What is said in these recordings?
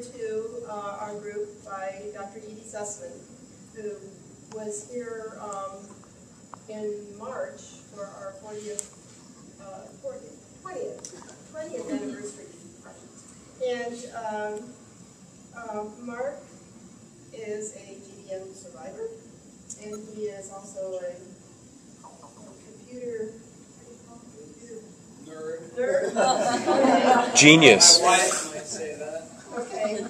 to our group by Dr. Edie Sussman, who was here in March for our 20th anniversary. And Mark is a GBM survivor, and he is also a computer nerd. Okay. Genius. My wife might say that. Okay, all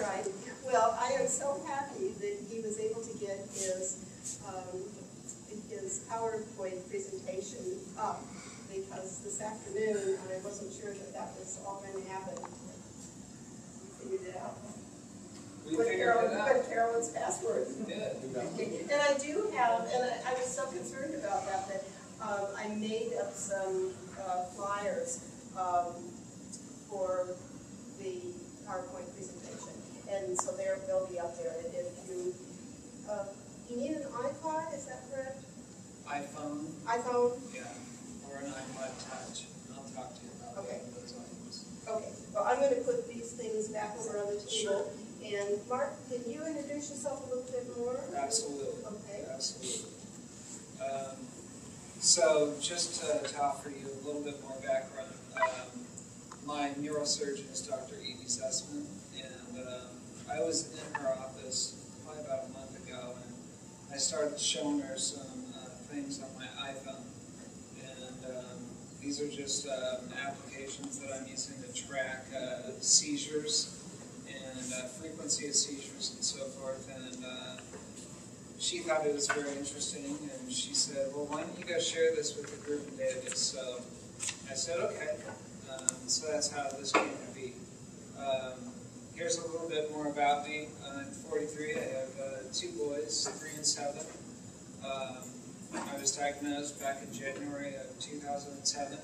right. Well, I am so happy that he was able to get his PowerPoint presentation up, because this afternoon I wasn't sure that that was all going to happen. We figured it out. We figured it out. Put Carolyn's password. Yeah. And I do have, and I was so concerned about that I made up some flyers for the PowerPoint presentation, and so they'll be up there. And if you need an iPod, is that correct? iPhone. iPhone? Yeah. Or an iPod Touch. I'll talk to you about those items. Okay. Well, I'm going to put these things back over on the table. Sure. And Mark, can you introduce yourself a little bit more? Absolutely. Okay. Absolutely. So just to offer you a little bit more background, my neurosurgeon is Dr. Edie Sussman, and I was in her office probably about a month ago, and I started showing her some things on my iPhone, and these are just applications that I'm using to track seizures and frequency of seizures and so forth, and she thought it was very interesting, and she said, well, why don't you go share this with the group in Davis? So I said, okay. So that's how this came to be. Here's a little bit more about me. I'm 43. I have 2 boys, 3 and 7. I was diagnosed back in January of 2007.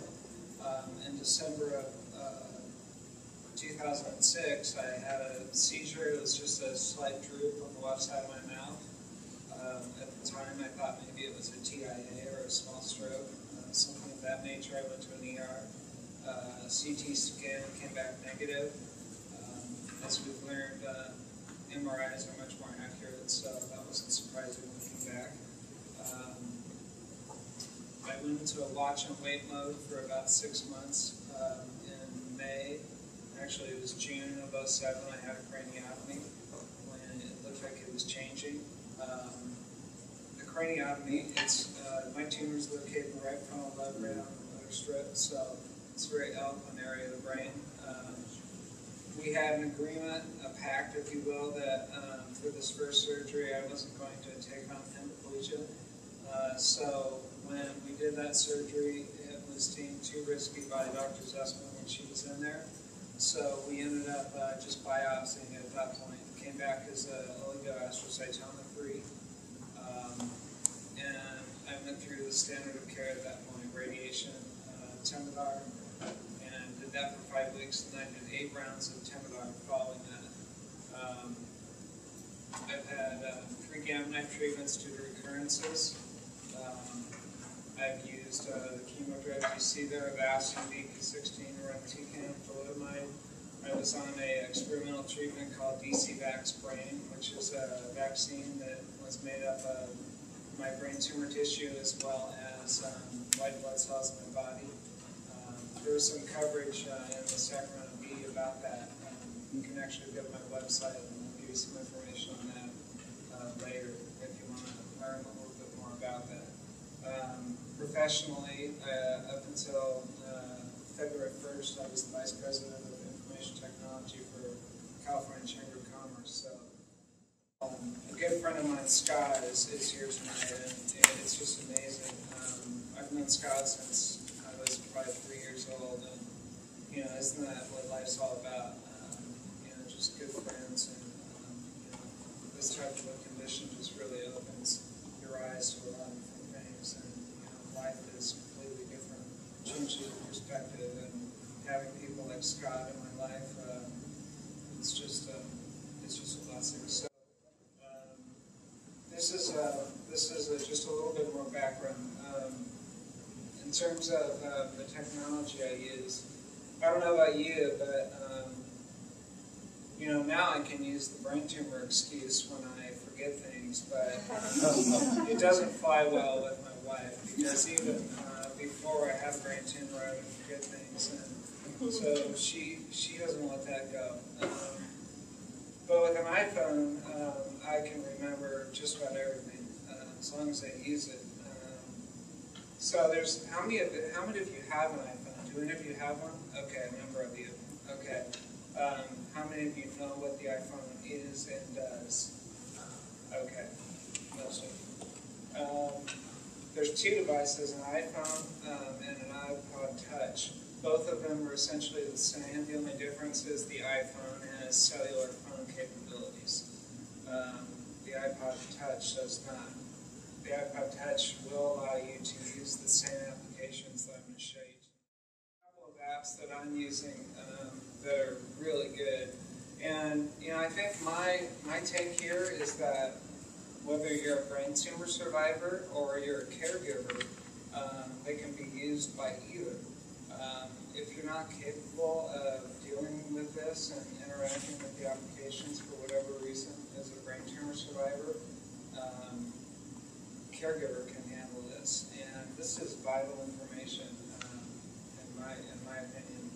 In December of 2006, I had a seizure. It was just a slight droop on the left side of my mouth. At the time, I thought maybe it was a TIA or a small stroke, something of that nature. I went to an ER. CT scan came back negative. As we've learned, MRIs are much more accurate, so that wasn't surprising looking back. I went into a watch and wait mode for about 6 months. In May, actually it was June of 2007, I had a craniotomy when it looked like it was changing. The craniotomy, my tumor is located in the right frontal lobe right on the motor strip, so it's a very eloquent area of the brain. We had an agreement, a pact, if you will, that for this first surgery I wasn't going to take on hemiplegia. So when we did that surgery, it was deemed too risky by Dr. Sussman when she was in there. So we ended up just biopsying it at that point. It came back as oligoastrocytoma 3. And I went through the standard of care at that point, radiation, Tumor, and did that for 5 weeks, and I did 8 rounds of Tumor following that. I've had 3 gamma knife treatments due to recurrences. I've used the chemo drugs you see there, Avastin, DP16, or Irinotecan, thalidomide. I was on an experimental treatment called DC-Vax Brain, which is a vaccine that was made up of my brain tumor tissue as well as white blood cells in my body. There was some coverage in the Sacramento Bee about that. You can actually go to my website and I'll give you some information on that later if you want to learn a little bit more about that. Professionally, up until February 1st, I was the Vice President of Information Technology for California Chamber of Commerce. So, a good friend of mine, Scott, is here tonight, and it's just amazing. I've known Scott since I was probably 3 years old, and isn't that what life's all about? Just good friends, and this type of a condition just really opens your eyes to a lot of different things, and life is completely different, changes your perspective, and having people like Scott in my life, it's just a blessing. So this is just a little bit more background. In terms of the technology I use, I don't know about you, but now I can use the brain tumor excuse when I forget things, but it doesn't fly well with my wife, because even before I had a brain tumor, I would forget things, and so she doesn't let that go. But with an iPhone, I can remember just about everything, as long as I use it. So there's, how many of you have an iPhone? Do any of you have one? Okay, a number of you. Okay. How many of you know what the iPhone is and does? Okay, most of you. There's two devices, an iPhone and an iPod Touch. Both of them are essentially the same. The only difference is the iPhone has cellular phone capabilities. The iPod Touch does not. The iPod Touch will allow you to use the same applications that I'm going to show you. A couple of apps that I'm using that are really good. And I think my take here is that whether you're a brain tumor survivor or you're a caregiver, they can be used by either. If you're not capable of dealing with this and interacting with the applications for whatever reason as a brain tumor survivor, caregiver can handle this. And this is vital information, in my opinion,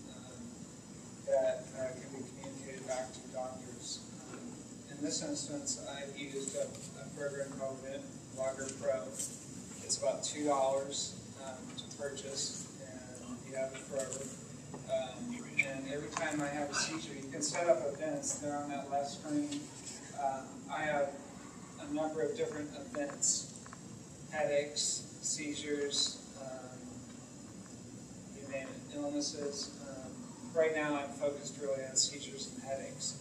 that can be communicated back to doctors. In this instance, I've used a program called Logger Pro. It's about $2 to purchase, and you have it forever. And every time I have a seizure, you can set up events. They're on that left screen. I have a number of different events: headaches, seizures, you name it, illnesses. Right now, I'm focused really on seizures and headaches.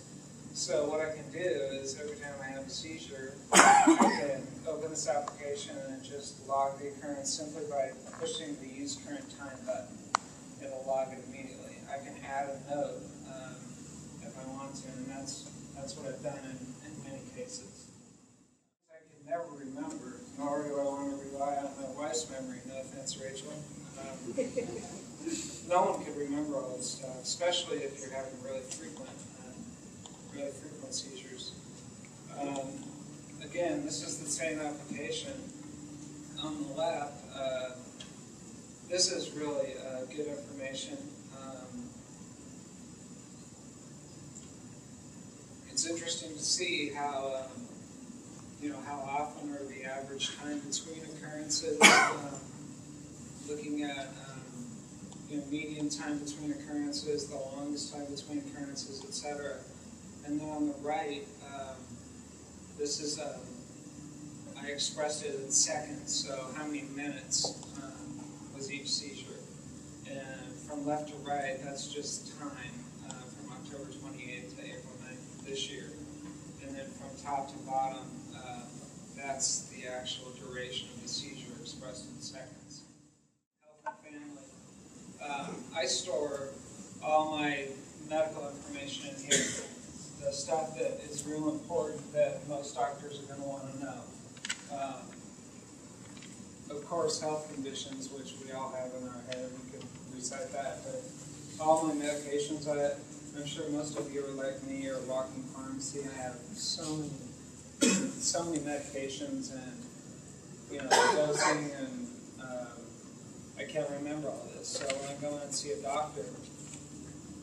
So what I can do is every time I have a seizure, I can open this application and just log the occurrence simply by pushing the Use Current Time button. It'll log it immediately. I can add a note if I want to, and that's what I've done in many cases. I can never remember, nor do I want to rely on my wife's memory. No offense, Rachel. No one could remember all this stuff, especially if you're having really frequent seizures. Again, this is the same application. On the left, this is really good information. It's interesting to see how how often or the average time between occurrences. Looking at median time between occurrences, the longest time between occurrences, etc. And then on the right, this is I expressed it in seconds. So how many minutes was each seizure? And from left to right, that's just time from October 28th to April 9th this year. And then from top to bottom, that's the actual duration of the seizure expressed in seconds. Health and family. I store all my medical information in here. The stuff that is real important that most doctors are going to want to know. Of course, health conditions, which we all have in our head, we could recite that, but all my medications, I'm sure most of you are like me or walking pharmacy. I have so many medications and dosing, and I can't remember all this. So when I go in and see a doctor,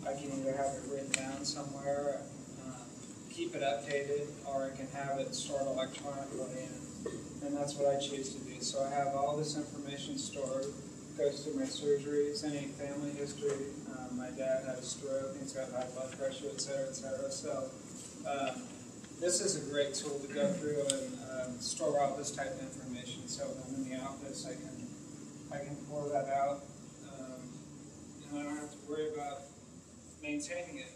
I can either have it written down somewhere, keep it updated, or I can have it stored electronically, and that's what I choose to do. So I have all this information stored, goes through my surgeries, any family history. My dad had a stroke, he's got high blood pressure, etc., etc. So this is a great tool to go through and store all this type of information. So when I'm in the office, I can pour that out, and I don't have to worry about maintaining it.